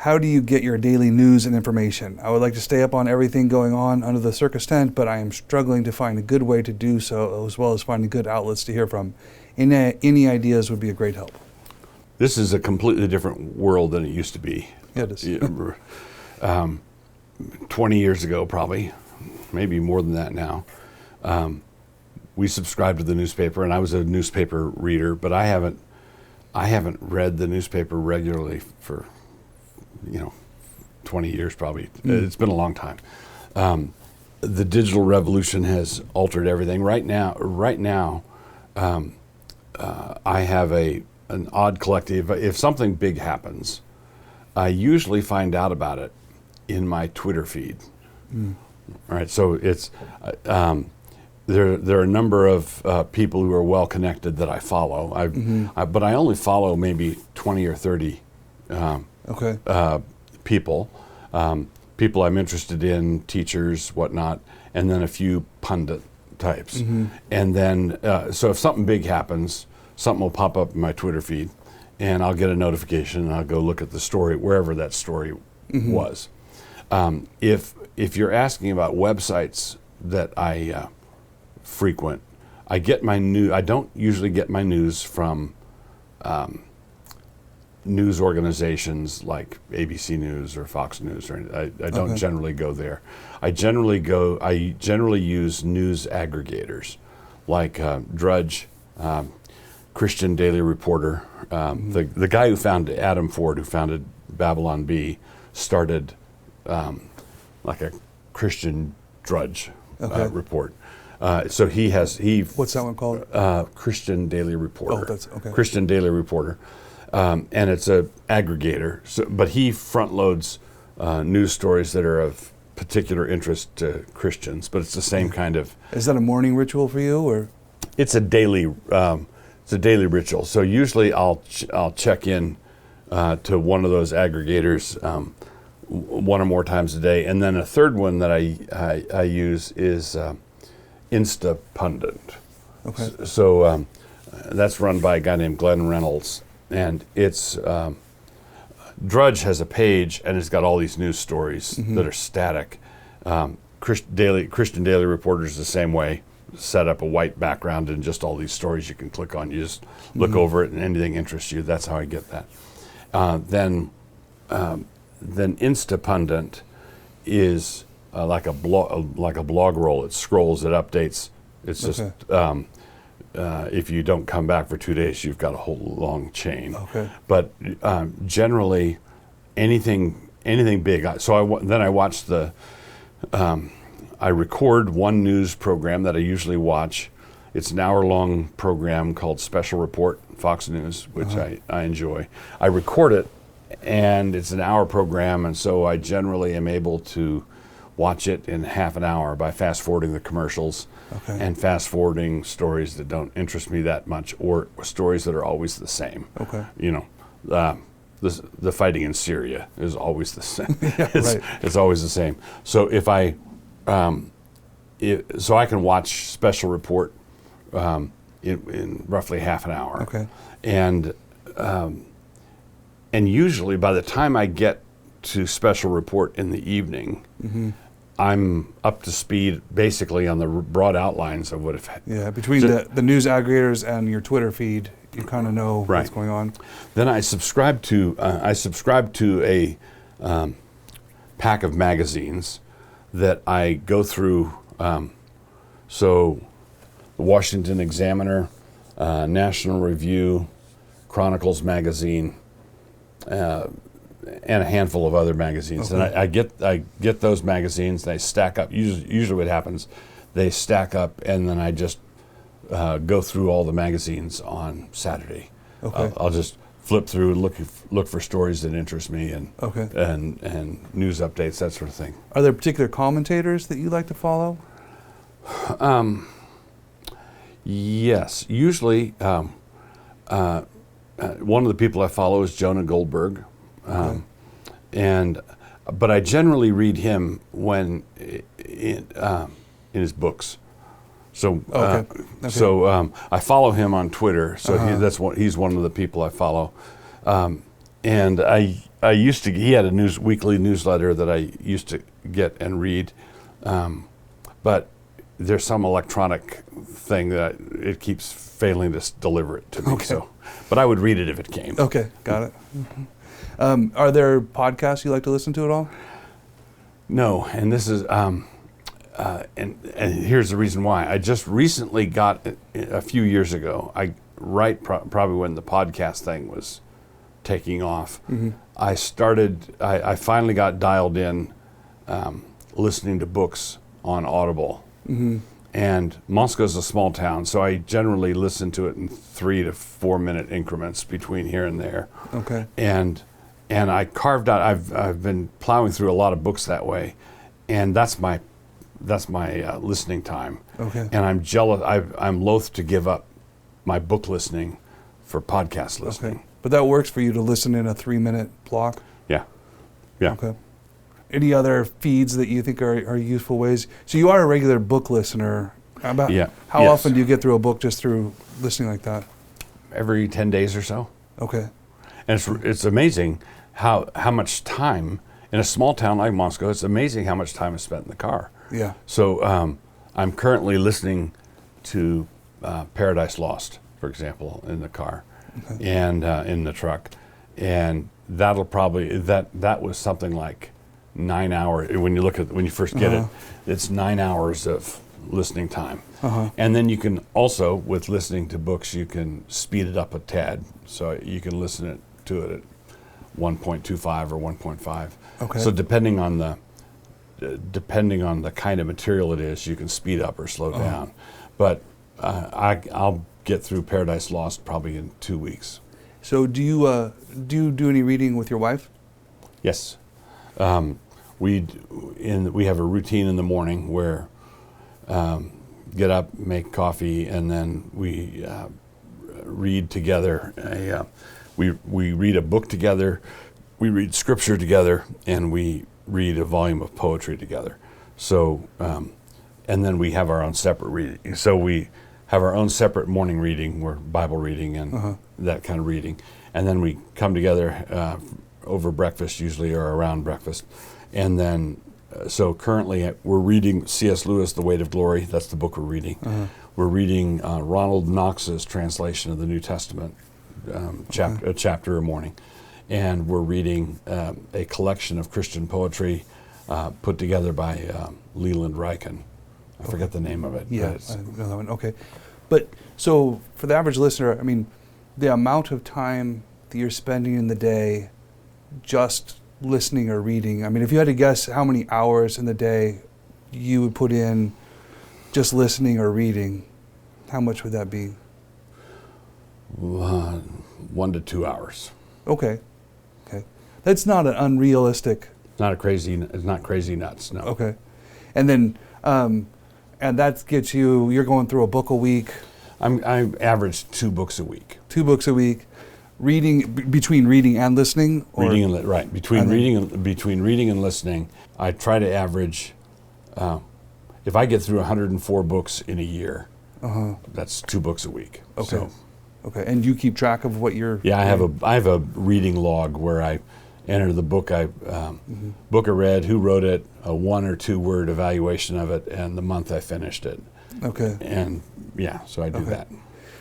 how do you get your daily news and information? I would like to stay up on everything going on under the circus tent, but I am struggling to find a good way to do so, as well as finding good outlets to hear from. Any ideas would be a great help. This is a completely different world than it used to be. Yeah, it is. 20 years ago, probably, maybe more than that now, we subscribed to the newspaper, and I was a newspaper reader, but I haven't read the newspaper regularly for 20 years probably. It's been a long time. The digital revolution has altered everything. Right now, I have an odd collective. If something big happens, I usually find out about it in my Twitter feed. All right, so it's there are a number of people who are well connected that I follow. But I only follow maybe 20 or 30 people. People I'm interested in, teachers, whatnot, and then a few pundit types. And then, so if something big happens, something will pop up in my Twitter feed, and I'll get a notification, and I'll go look at the story, wherever that story was. If you're asking about websites that I frequent, I don't usually get my news from news organizations like ABC News or Fox News, or I don't generally go there. I generally use news aggregators like Drudge, Christian Daily Reporter. The guy who founded Adam Ford, who founded Babylon Bee, started like a Christian Drudge report. So what's that one called? Christian Daily Reporter. Oh, that's okay. Christian Daily Reporter. And it's a aggregator, but he front loads news stories that are of particular interest to Christians. But it's the same kind of. Is that a morning ritual for you, or? It's a daily ritual. So usually I'll check in to one of those aggregators one or more times a day, and then a third one that I use is Insta Pundit. Okay. So that's run by a guy named Glenn Reynolds. And it's Drudge has a page, and it's got all these news stories that are static. Christian Daily Reporter is the same way. Set up a white background and just all these stories you can click on. You just look over it, and anything interests you. That's how I get that. Then Instapundit is like a blog roll. It scrolls, it updates. It's just. If you don't come back for 2 days, you've got a whole long chain. Okay. But generally, anything big. Then I watch I record one news program that I usually watch. It's an hour-long program called Special Report, Fox News, which I enjoy. I record it, and it's an hour program, and so I generally am able to watch it in half an hour by fast-forwarding the commercials and fast-forwarding stories that don't interest me that much, or stories that are always the same. Okay. The fighting in Syria is always the same. Yeah, it's always the same. So so I can watch Special Report in roughly half an hour. Okay. And usually by the time I get to Special Report in the evening, I'm up to speed basically on the broad outlines of what between the news aggregators and your Twitter feed, you kind of know what's going on. Then I subscribe to a pack of magazines that I go through. So the Washington Examiner, National Review, Chronicles magazine, and a handful of other magazines. And I get those magazines, they stack up. Usually what happens, they stack up, and then I just go through all the magazines on Saturday. I'll just flip through and look for stories that interest me and news updates, that sort of thing. Are there particular commentators that you like to follow? Yes. Usually one of the people I follow is Jonah Goldberg. But I generally read him when in his books. So I follow him on Twitter. So he's one of the people I follow. and I used to. He had a weekly newsletter that I used to get and read, but there's some electronic thing that it keeps failing to deliver it to me. Okay. So, but I would read it if it came. Okay, got it. Are there podcasts you like to listen to at all? No, and this is and here's the reason why. I just recently got a few years ago. Probably when the podcast thing was taking off. Mm-hmm. I finally got dialed in listening to books on Audible. Mm-hmm. And Moscow's a small town, so I generally listen to it in 3 to 4 minute increments between here and there. Okay. And I carved out. I've been plowing through a lot of books that way, and that's my listening time. Okay. And I'm jealous. I'm loath to give up my book listening for podcast listening. Okay. But that works for you to listen in a 3-minute block? Yeah. Yeah. Okay. Any other feeds that you think are useful ways? So you are a regular book listener. How Yes. often do you get through a book just through listening like that? Every 10 days or so. Okay. And it's amazing how much time, in a small town like Moscow, it's amazing how much time is spent in the car. Yeah. So I'm currently listening to Paradise Lost, for example, in the car. Okay. And in the truck. And that'll probably, that was something like 9 hours. When you first get it, it's 9 hours of listening time. And then you can also, with listening to books, you can speed it up a tad. So you can listen to it at 1.25 or 1.5. Okay. So depending on the kind of material it is, you can speed up or slow down. But I'll get through Paradise Lost probably in 2 weeks. So do you do any reading with your wife? Yes. We have a routine in the morning where get up, make coffee, and then we read together. We read a book together, we read scripture together, and we read a volume of poetry together. So, and then we have our own separate reading. So we have our own separate morning reading, or Bible reading and that kind of reading. And then we come together over breakfast usually, or around breakfast. And then, so currently we're reading C.S. Lewis, The Weight of Glory. That's the book we're reading. We're reading Ronald Knox's translation of the New Testament, a chapter a morning. And we're reading a collection of Christian poetry put together by Leland Ryken. I forget the name of it. Yeah, I know that one. Okay. But so for the average listener, I mean, the amount of time that you're spending in the day just listening or reading, I mean, if you had to guess how many hours in the day you would put in just listening or reading, how much would that be? 1 to 2 hours. Okay. Okay. That's not an unrealistic. It's not crazy nuts, no. Okay. And then, and that gets you're going through a book a week. I average 2 books a week. 2 books a week. Reading, between reading and listening? Or reading and right. Between reading and listening, I try to average, if I get through 104 books in a year, that's 2 books a week. Okay. So, okay. And you keep track of what you're I have a reading log where I enter the book book I read, who wrote it, a 1 or 2 word evaluation of it, and the month I finished it. Okay. And so I do that.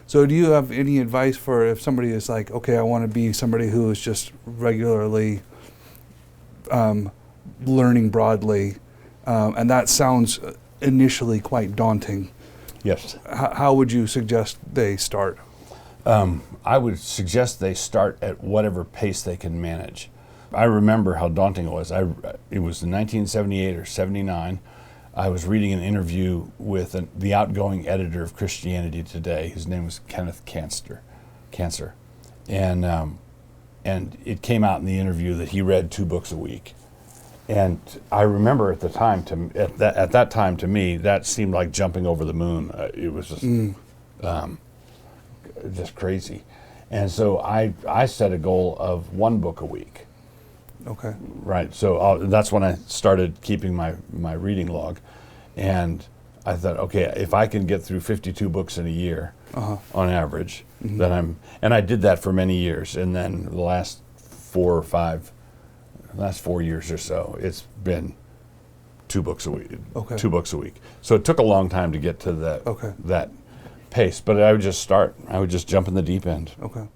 So do you have any advice for if somebody is like, okay, I want to be somebody who is just regularly learning broadly, and that sounds initially quite daunting. Yes. How would you suggest they start? I would suggest they start at whatever pace they can manage. I remember how daunting it was. It was in 1978 or 79. I was reading an interview with the outgoing editor of Christianity Today. His name was Kenneth Cancer. And it came out in the interview that he read 2 books a week. And I remember at the time, at that time to me, that seemed like jumping over the moon. It was just crazy. And so I set a goal of 1 book a week. Okay. Right. So that's when I started keeping my reading log. And I thought, okay, if I can get through 52 books in a year on average, then and I did that for many years. And then the last last 4 years or so, it's been 2 books a week. Okay. 2 books a week. So it took a long time to get to Okay. that pace. But I would just start. I would just jump in the deep end. Okay.